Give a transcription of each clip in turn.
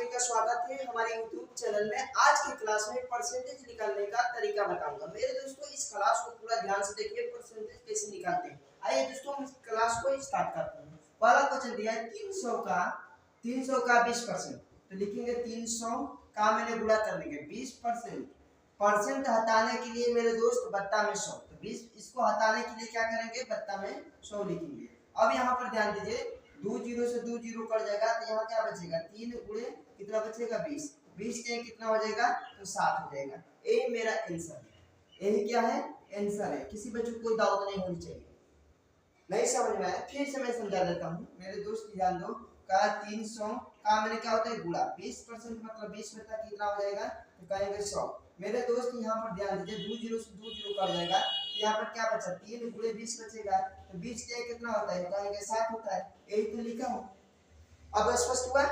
सभी का स्वागत है हमारे YouTube चैनल में। आज की क्लास में परसेंटेज निकालने का तरीका बताऊंगा। मेरे दोस्तों इस क्लास को पूरा ध्यान से देखिए, परसेंटेज कैसे निकालते हैं। आइए दोस्तों हम इस क्लास को स्टार्ट करते हैं। पहला क्वेश्चन दिया है 300 का 20%। तो लिखेंगे 300 का मैंने गुणा कर देंगे 20%। परसेंट हटाने के लिए मेरे दोस्त बत्ता में 100, तो 20 इसको हटाने के लिए क्या करेंगे, बत्ता में 100 लिखेंगे। अब यहाँ पर ध्यान दीजिए, 2 जीरो से 2 जीरो कट जाएगा तो यहाँ क्या बचेगा, 3 गुणे कितना बचेगा 20, 20 के कितना हो जाएगा तो 7 हो जाएगा। यही मेरा आंसर है, यही क्या है आंसर है। किसी बच्चे को कोई डाउट नहीं होनी चाहिए। नहीं समझ में आया फिर से मैं समझा देता हूँ मेरे दोस्त, ध्यान दो। का 300 का मैंने क्या होता है गुणा 20%, मतलब 20 बता कितना हो जाएगा तो कहेंगे 100। मेरे दोस्त यहाँ पर ध्यान दीजिए, 2 जीरो से 2 जीरो कट जाएगा तो यहाँ पर क्या बचा, 3 गुणे 20 बचेगा, तो 20 के कितना होता है कहेंगे 7 होता है। यही तो लिखा हूँ। अब स्पष्ट हुआ,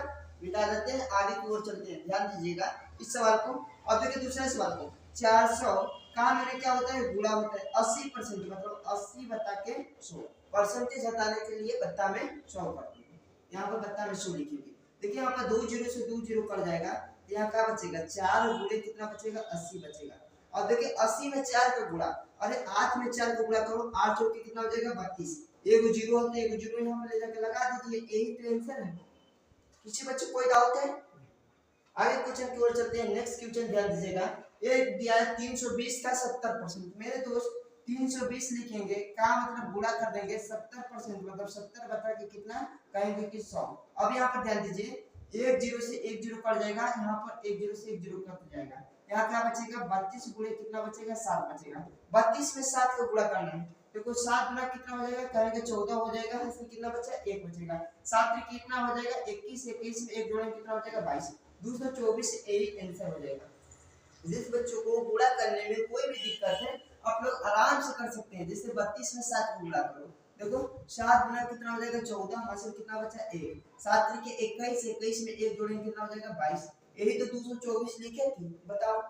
मिटा देते हैं, आगे की ओर चलते हैं। ध्यान दीजिएगा इस सवाल को। अब देखिए दूसरे सवाल को, 400 का मैंने क्या होता है गुणा होता है 80%, मतलब 80 बता के 100। परसेंटेज हटाने के लिए बत्ता में 100 करते हैं, यहाँ पर बत्ता में 100 लिखेंगे। देखिए यहाँ पर 2 जीरो से 2 जीरो कट जाएगा तो यहाँ क्या बचेगा, 4 गुणे कितना बचेगा 80 बचेगा। और देखिए 80 में 4 का गुणा, अरे 8 में 4 का गुणा करो, 8 चौके कितना हो जाएगा 32। एक जीरो होता है, एक जीरो यहाँ पर ले जाकर लगा दीजिए, यही तो आंसर है। किसी बच्चे कोई डाउट है? आगे क्वेश्चन की ओर चलते हैं। नेक्स्ट क्वेश्चन ध्यान दीजिएगा, एक दिया है 320 का 70%। मेरे दोस्त 320 लिखेंगे का मतलब गुणा कर देंगे 70%, मतलब 70 बता के कितना कहेंगे कि 100। अब यहाँ पर ध्यान दीजिए, एक जीरो से एक जीरो कट जाएगा, यहाँ पर एक जीरो से एक जीरो कट जाएगा, यहाँ क्या बचेगा 32 गुणे कितना बचेगा 7 बचेगा। 32 में 7 का गुणा करना है, देखो 7 गुना कितना हो जाएगा कहेंगे 14 हो जाएगा, इसमें कितना बचा 1 बचेगा। 7 कितना हो जाएगा 21, 21 में 1 जोड़ेंगे कितना हो जाएगा 22, 224 यही आंसर हो जाएगा। जिस बच्चों को गुणा करने में कोई भी दिक्कत है आप लोग आराम से कर सकते हैं। जैसे 32 में 7 को गुणा करो, देखो 7 गुना कितना हो जाएगा 14, हासिल कितना बचा 1, 7 के 21, 21 में 1 जोड़ेंगे कितना हो जाएगा 22, यही तो 224 लिखे थे। बताओ,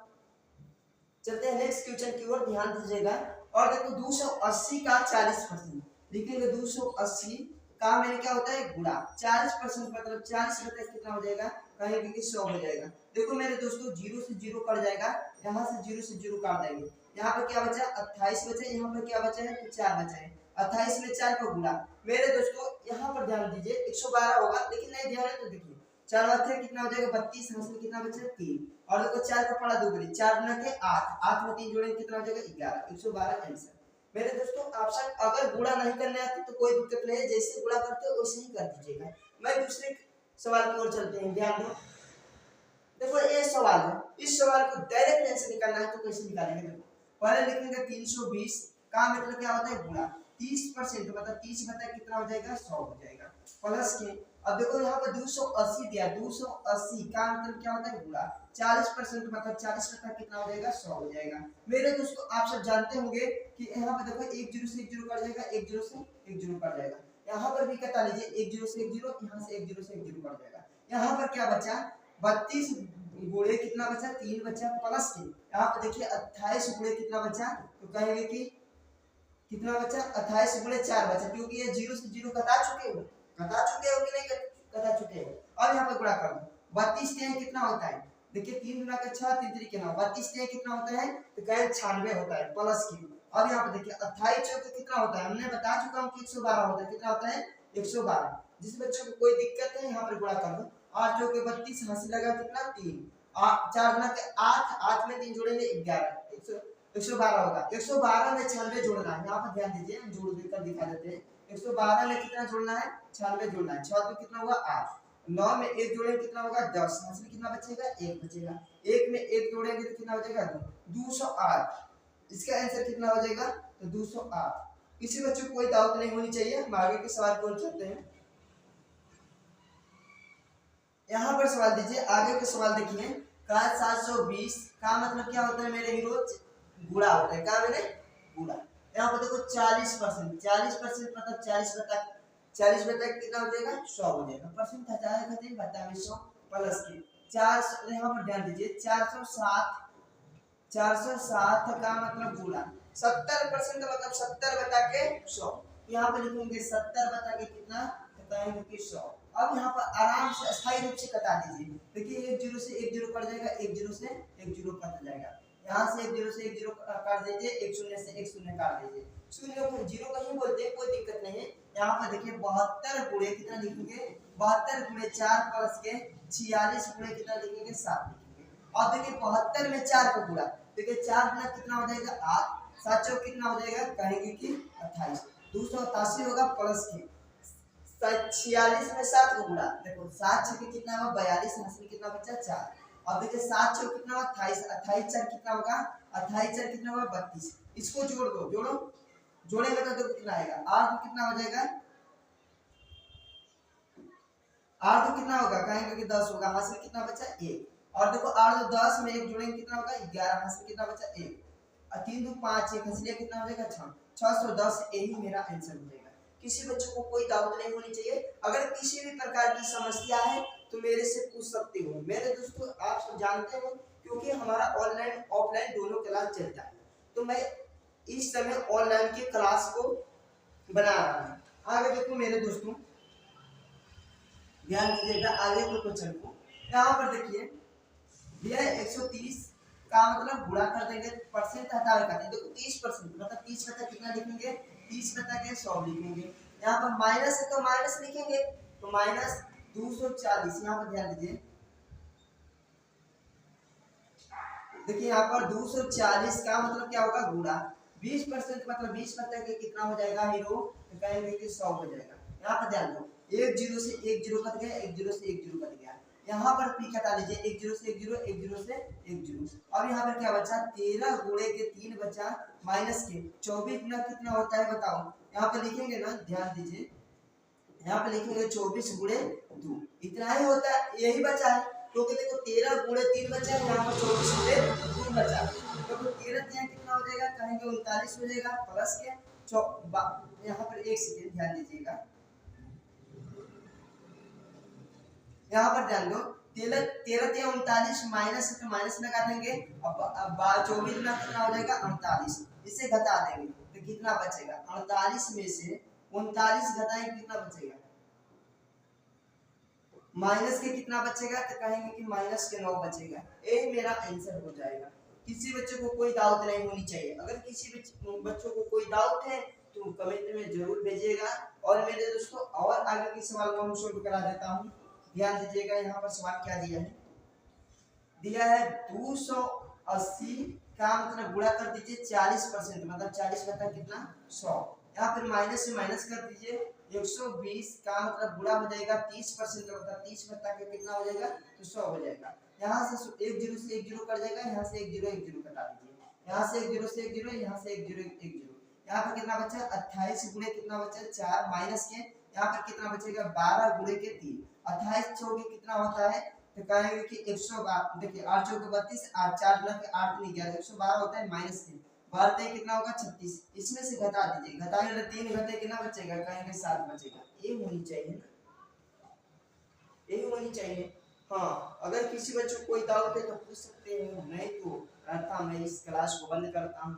चलते हैं नेक्स्ट क्वेश्चन की ओर, ध्यान दीजिएगा। और देखो 280 का 40% लिखेंगे, 280 का मैंने क्या होता है गुणा 40%, मतलब 40 बता कितना हो जाएगा कहेंगे कि 100 हो जाएगा। देखो मेरे दोस्तों, जीरो से जीरो कट जाएगा, यहाँ से जीरो से जीरो काट देंगे, यहाँ पर क्या बचा 28 बचे, यहाँ पर क्या बचा है तो 4 बचा है। 28 में 4 का गुणा, मेरे दोस्तों यहाँ पर ध्यान दीजिए 112 होगा, लेकिन नहीं ध्यान है तो देखिए 4 बचे कितना हो जाएगा 32, हासिल कितना बचा 3, और देखो 4 का पड़ा 2 गुनी 4 गुना के 8, 8 में 3 जोड़ेंगे कितना हो जाएगा 11, 112 आंसर। मेरे दोस्तों ऑप्शन अगर गुणा नहीं करने आते तो कोई दिक्कत नहीं है, जैसे गुणा करते हो वैसे ही कर दीजिएगा। मैं दूसरे सवाल की ओर चलते हैं, ध्यान दो। देखो ये सवाल है, इस सवाल को डायरेक्ट आंसर निकालना है तो कैसे निकालेंगे। देखो पहले लिखेंगे 320 का मतलब क्या होता है गुणा 30%, मतलब 30 बता कितना हो जाएगा 100 हो जाएगा, प्लस के। अब देखो यहाँ पर 280 दिया, 280 का मतलब क्या होता है गुणा 40%, मतलब 40 बता कितना हो जाएगा 100 हो जाएगा। मेरे दोस्तों आप सब जानते होंगे कि यहाँ पर देखो एक जीरो से एक जीरो कट जाएगा, एक जीरो से एक जीरो कट जाएगा, यहाँ पर भी कटा लीजिए, एक जीरो से एक जीरो, यहाँ से एक जीरो से एक जीरो कट जाएगा। यहाँ पर क्या बचा 32 गुणे कितना बचा 3 बचा, प्लस के यहाँ पर देखिए 28 गुणे कितना बचा, तो कहेंगे कि कितना बचा 28 गुणे 4 बचा, क्योंकि ये जीरो से जीरो कटा चुके हो कि नहीं कटा चुके हो। और यहाँ पर गुणा कर दो, 32 से कितना होता है, देखिए 3 गुना का 6, 3 3 के 9, 32 से कितना होता है तो कहें 96 होता है, प्लस की। अब यहाँ पर देखिए 28 चौके कितना होता है, हमने बता चुका हूँ कि 112 होता है, कितना होता है 112। जिस बच्चों को कोई दिक्कत है यहाँ पर गुणा कर दो, 8 चौके 32, हासिल लगा कितना 3, 4 गुना के 8, 8 में 3 जोड़ेंगे 11, 112 होगा। 112 में 96 जोड़ना है, यहाँ पर ध्यान दीजिए, हम जोड़ देकर दिखा देते हैं। 112 में कितना जोड़ना है 96 जोड़ना है, 6 में कितना होगा 8, 9 में 1 जोड़ेंगे कितना होगा 10, हासिल कितना बचेगा 1 बचेगा, 1 में 1 जोड़ेंगे तो कितना हो जाएगा 208। इसका आंसर कितना हो जाएगा तो 208। किसी बच्चे को कोई डाउट नहीं होनी चाहिए। हम आगे के सवाल को चलते हैं। यहाँ पर सवाल दीजिए, आगे के सवाल देखिए, का 720 का मतलब क्या होता है मेरे हीरो गुणा होता है, का मैंने गुणा। यहाँ पर देखो 40%, 40% मतलब 40 बता कितना हो जाएगा 100 हो जाएगा। परसेंट हटाया खाते बता में 100 प्लस के 400, यहाँ पर ध्यान दीजिए 460 का मतलब गुणा 70%, मतलब 70 बता के 100, यहाँ पे लिखेंगे 70 बता के कितना, तो कहेंगे कि 100। अब यहाँ पर आराम से अस्थायी रूप से कटा दीजिए। देखिए 1 0 से 1 0 कट जाएगा, 1 0 से 1 0 कट जाएगा। यहाँ से 1 0 से 1 0 काट दीजिए, 1 0 से 1 0 काट दीजिए। शून्य को जीरो कहीं बोलते हैं, कोई दिक्कत नहीं है। यहाँ पर देखिए 72 गुणे कितना लिखेंगे, 72 गुणे 4 प्लस के 46 गुणे कितना लिखेंगे, 7 लिखेंगे। और देखिए 72 में 4 को गुणा, देखिए 4 गुना कितना हो जाएगा, 8, 7 चौक कितना हो जाएगा, कहेंगे कि 28। 288 होगा प्लस के 46 में 7 को गुणा, देखो 7 छके कितना हुआ 42, यहाँ से कितना बचा 4। अब देखिए 7 चौक कितना हुआ 28, 28 4 कितना होगा, 28 4 कितना हुआ 32। इसको जोड़ दो, जोड़ो, जोड़ेगा तो देखो कितना आएगा, 8 कितना हो जाएगा, 8 कितना होगा, कहेंगे कि 10 होगा, यहाँ से कितना बचा 1। और देखो 8 10 में 1 जोड़ेंगे कितना होगा 11, यहाँ से कितना बचा 1। और 3 2 5 1 इसलिए कितना हो जाएगा 6, 610। यही मेरा आंसर हो जाएगा। किसी बच्चों को कोई डाउट नहीं होनी चाहिए। अगर किसी भी प्रकार की समस्या है तो मेरे से पूछ सकते हो। मेरे दोस्तों आप सब जानते हो, क्योंकि हमारा ऑनलाइन ऑफलाइन दोनों क्लास चलता है, तो मैं इस समय ऑनलाइन के क्लास को बना रहा हूँ। आगे देखो मेरे दोस्तों, ध्यान दीजिएगा आगे के क्वेश्चन को। यहाँ पर देखिए दिया है 130 का मतलब गुणा कर देंगे, परसेंट हटा कर देंगे। देखो 30% मतलब 30 बटा कितना लिखेंगे, 30 बटा के 100 लिखेंगे। यहाँ पर माइनस है तो माइनस लिखेंगे, तो माइनस 240। यहाँ पर ध्यान दीजिए, देखिए यहाँ पर 240 का मतलब क्या होगा, गुणा। 20% मतलब 20 बटा के कितना हो जाएगा हीरो, तो कहेंगे कि 100 हो जाएगा। यहाँ पर ध्यान दो, 1 0 से 1 0 कट गया, 1 0 से 1 0 कट गया। यहाँ पर पी कटा लीजिए, 1 0 से 1 0, 1 0 से 1 0। अब यहाँ पर क्या बचा, 13 गुणे के 3 बचा, माइनस के 24 गुना कितना होता है बताओ। यहाँ पर लिखेंगे ना, ध्यान दीजिए, यहाँ पे लिखेंगे 24 गुणे 2, इतना ही होता है, यही बचा है। क्योंकि देखो 13 गुणे 3 बचा है, यहाँ पर 24 गुणे 2 बचा है, तो 13 3 कितना हो जाएगा, कहेंगे 39 हो जाएगा, प्लस के यहाँ पर एक सेकेंड ध्यान दीजिएगा, यहाँ पर ध्यान दो, 13 13 39 माइनस है तो माइनस लगा देंगे। अब 24 गुना कितना हो जाएगा 48, इसे घटा देंगे तो कितना बचेगा, 48 में से 39 घटाएंगे कितना बचेगा, माइनस के कितना बचेगा, तो कहेंगे कि माइनस के 9 बचेगा। यही मेरा आंसर हो जाएगा। किसी बच्चे को कोई डाउट नहीं होनी चाहिए। अगर किसी बच्चों को कोई डाउट है तो कमेंट में जरूर भेजिएगा। और मेरे दोस्तों और आगे के सवाल को हम सोल्व करा देता हूँ। ध्यान दीजिएगा, यहाँ पर सवाल क्या दिया है, दिया है 280 का मतलब गुणा कर दीजिए 40%, मतलब 40 बटा कितना 100। यहाँ पर माइनस से माइनस कर दीजिए, 120 का मतलब गुणा हो जाएगा 30%, मतलब 30 बटा के कितना हो जाएगा, तो 100 हो जाएगा। यहाँ से 1 0 से 1 0 कट जाएगा, यहाँ से 1 0 1 0 कटा दीजिए, यहाँ से 1 0 से 1 0, यहाँ से 1 0 1 0। यहाँ पर कितना बचा, 28 गुणे कितना बचा 4, माइनस के यहाँ पर कितना बचेगा 12 गुणे के 3, 28 छोड़ के कितना होता है, तो कहेंगे कि 112। देखिए 8 चौके 32, 8 4 गुना के 8 नहीं गया, 112 होता है, माइनस 3 बढ़ते कितना होगा 36। इसमें से घटा दीजिए, घटाने में 3 घटे कितना बचेगा, कहेंगे 7 बचेगा। ये होनी चाहिए, यही होनी चाहिए। हाँ, अगर किसी बच्चों को कोई डाउट है तो पूछ सकते हैं, नहीं तो रहता मैं इस क्लास को बंद करता हूँ।